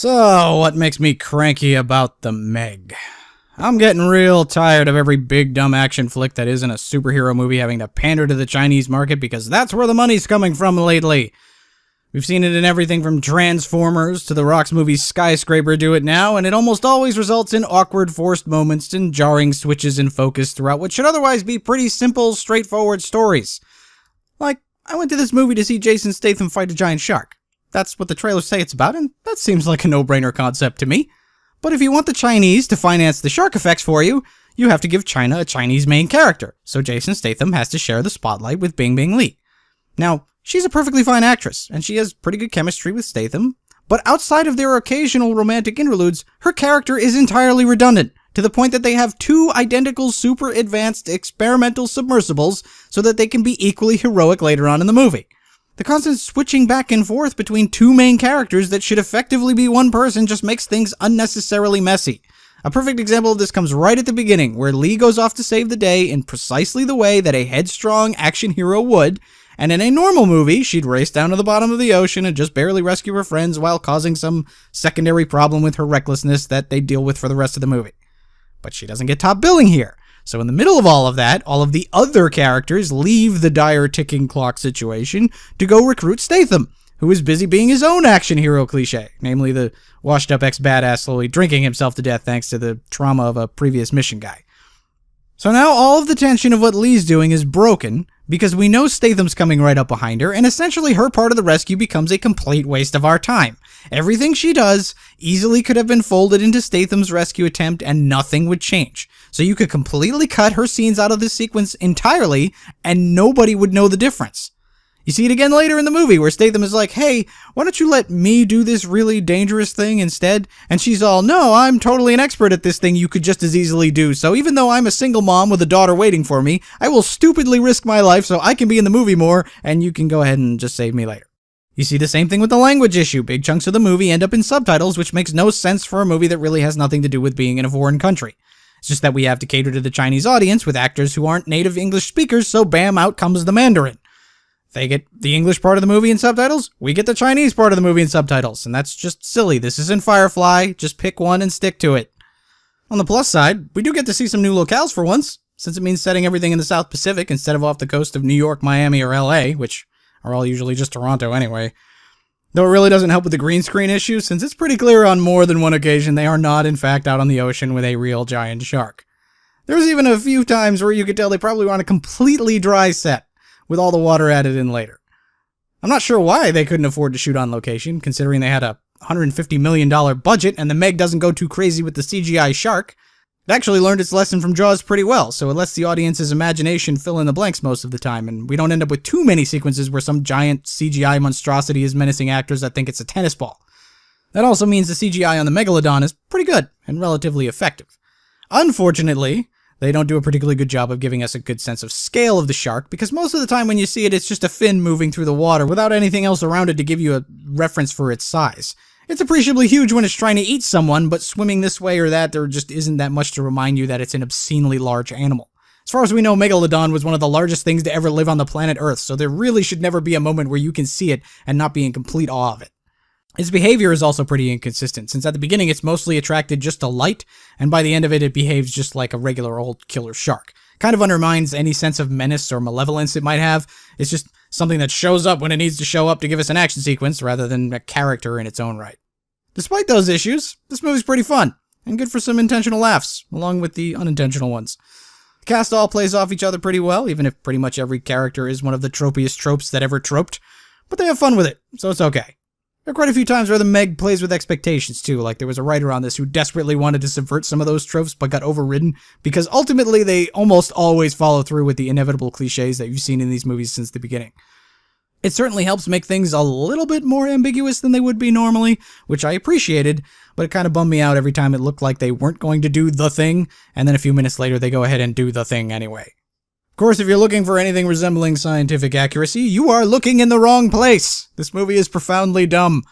So, what makes me cranky about the Meg? I'm getting real tired of every big dumb action flick that isn't a superhero movie having to pander to the Chinese market because that's where the money's coming from lately. We've seen it in everything from Transformers to The Rock's movie Skyscraper do it now, and it almost always results in awkward forced moments and jarring switches in focus throughout what should otherwise be pretty simple, straightforward stories. Like, I went to this movie to see Jason Statham fight a giant shark. That's what the trailers say it's about, and that seems like a no-brainer concept to me. But if you want the Chinese to finance the shark effects for you, you have to give China a Chinese main character, so Jason Statham has to share the spotlight with Bingbing Li. Now, she's a perfectly fine actress, and she has pretty good chemistry with Statham, but outside of their occasional romantic interludes, her character is entirely redundant, to the point that they have two identical super advanced experimental submersibles so that they can be equally heroic later on in the movie. The constant switching back and forth between two main characters that should effectively be one person just makes things unnecessarily messy. A perfect example of this comes right at the beginning, where Lee goes off to save the day in precisely the way that a headstrong action hero would, and in a normal movie, she'd race down to the bottom of the ocean and just barely rescue her friends while causing some secondary problem with her recklessness that they deal with for the rest of the movie. But she doesn't get top billing here. So in the middle of all of that, all of the other characters leave the dire ticking clock situation to go recruit Statham, who is busy being his own action hero cliche, namely the washed-up ex-badass slowly drinking himself to death thanks to the trauma of a previous mission guy. So now all of the tension of what Lee's doing is broken, because we know Statham's coming right up behind her, and essentially her part of the rescue becomes a complete waste of our time. Everything she does easily could have been folded into Statham's rescue attempt and nothing would change. So you could completely cut her scenes out of this sequence entirely, and nobody would know the difference. You see it again later in the movie, where Statham is like, hey, why don't you let me do this really dangerous thing instead? And she's all, no, I'm totally an expert at this thing you could just as easily do, so even though I'm a single mom with a daughter waiting for me, I will stupidly risk my life so I can be in the movie more, and you can go ahead and just save me later. You see the same thing with the language issue. Big chunks of the movie end up in subtitles, which makes no sense for a movie that really has nothing to do with being in a foreign country. It's just that we have to cater to the Chinese audience with actors who aren't native English speakers, so bam, out comes the Mandarin. They get the English part of the movie in subtitles, we get the Chinese part of the movie in subtitles, and that's just silly. This isn't Firefly, just pick one and stick to it. On the plus side, we do get to see some new locales for once, since it means setting everything in the South Pacific instead of off the coast of New York, Miami, or LA, which are all usually just Toronto anyway. Though it really doesn't help with the green screen issue, since it's pretty clear on more than one occasion they are not in fact out on the ocean with a real giant shark. There's even a few times where you could tell they probably were on a completely dry set, with all the water added in later. I'm not sure why they couldn't afford to shoot on location, considering they had a $150 million budget and the Meg doesn't go too crazy with the CGI shark. It actually learned its lesson from Jaws pretty well, so it lets the audience's imagination fill in the blanks most of the time, and we don't end up with too many sequences where some giant CGI monstrosity is menacing actors that think it's a tennis ball. That also means the CGI on the Megalodon is pretty good and relatively effective. Unfortunately, they don't do a particularly good job of giving us a good sense of scale of the shark, because most of the time when you see it, it's just a fin moving through the water without anything else around it to give you a reference for its size. It's appreciably huge when it's trying to eat someone, but swimming this way or that, there just isn't that much to remind you that it's an obscenely large animal. As far as we know, Megalodon was one of the largest things to ever live on the planet Earth, so there really should never be a moment where you can see it and not be in complete awe of it. Its behavior is also pretty inconsistent, since at the beginning it's mostly attracted just to light, and by the end of it, it behaves just like a regular old killer shark. Kind of undermines any sense of menace or malevolence it might have. It's just something that shows up when it needs to show up to give us an action sequence, rather than a character in its own right. Despite those issues, this movie's pretty fun, and good for some intentional laughs, along with the unintentional ones. The cast all plays off each other pretty well, even if pretty much every character is one of the tropiest tropes that ever troped, but they have fun with it, so it's okay. There are quite a few times where the Meg plays with expectations too, like there was a writer on this who desperately wanted to subvert some of those tropes but got overridden, because ultimately they almost always follow through with the inevitable cliches that you've seen in these movies since the beginning. It certainly helps make things a little bit more ambiguous than they would be normally, which I appreciated, but it kind of bummed me out every time it looked like they weren't going to do the thing, and then a few minutes later they go ahead and do the thing anyway. Of course, if you're looking for anything resembling scientific accuracy, you are looking in the wrong place. This movie is profoundly dumb.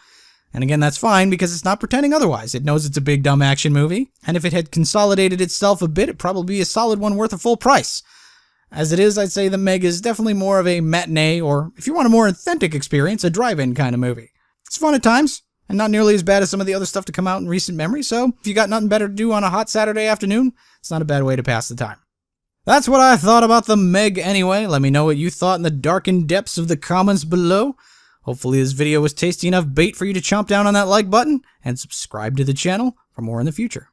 And again, that's fine because it's not pretending otherwise. It knows it's a big dumb action movie, and if it had consolidated itself a bit, it'd probably be a solid one worth a full price. As it is, I'd say The Meg is definitely more of a matinee, or if you want a more authentic experience, a drive-in kind of movie. It's fun at times, and not nearly as bad as some of the other stuff to come out in recent memory, so if you got nothing better to do on a hot Saturday afternoon, it's not a bad way to pass the time. That's what I thought about the Meg anyway. Let me know what you thought in the darkened depths of the comments below. Hopefully this video was tasty enough bait for you to chomp down on that like button, and subscribe to the channel for more in the future.